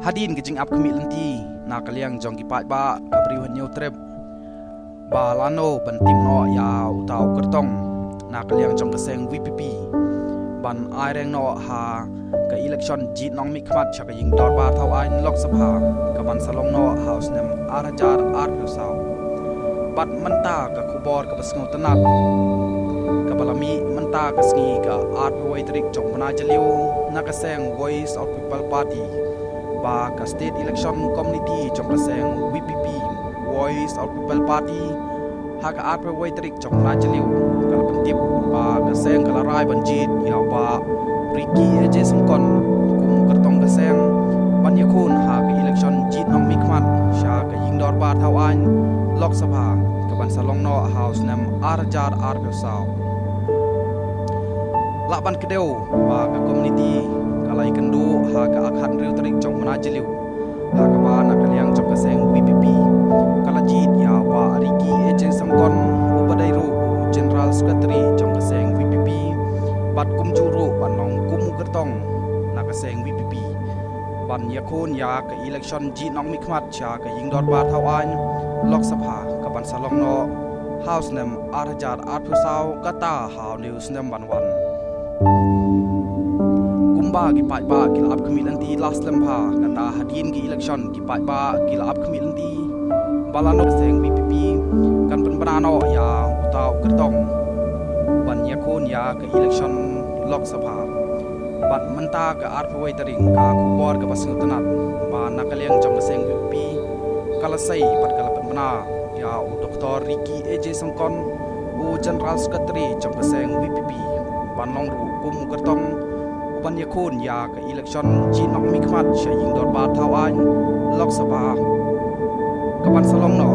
hadin ke jing ap kami lenti na kaliang jong kipat ba kabriu hanyo trep ba lano bantim no ya utau kertong na kaliang jong keseng VPP ban aireng no ha ka election jit nong mi khmat chaka ying dor ba thau ain lok sabha ka ban salong no house nem arajar ar sau bat menta ka khubor ka basngo tanat ka balami menta ka sngi ka art waitrik jong mana jaliu na keseng voice of people party ba ka state election community jong kaseng VPP voice of people party ha ka art waitrik jong mana jaliu kala pentip ba kaseng kala rai banjit ya ba Ricky AJ sangkon kum kertong kaseng ban yakun ha ka election jit nong mikmat sha ka ying dor ba thau an lok sabha ka ban salong no house nem arjar ar sau laban kedeu ba ka community kalai kendu ha ka akhan riu tarik jong mana jeliu ha ka ba na kaliang jong kaseng VPP kala jit ya ba Ricky AJ sangkon upadai ru general secretary jong kaseng VPP bat kum juru ban nong kum kertong na kaseng VPP ban yakun ya ka election jit nong mikmat cha ka ying dor ba thau an lok sabha ka ban salong no house nem arjar art sau kata how news nem ban wan kumba ki pai ba ki lap khmi lanti last lempha kata hadin ki election ki pai ba ki lap khmi lanti balano seng VPP kan pen banano ya utau kertong ban yakun ya ka election lok sabha ban menta ka art waitering ka kubor ka basung tanat ba nakaliang jong seng VPP kala sai pat kala pen bana ya Dr. Ricky AJ sangkon general secretary jong seng VPP ban long ru kum kertong ban yakun ya ka election jin nok mikmat sha ying dor ba thau an lok sabha ka ban salong no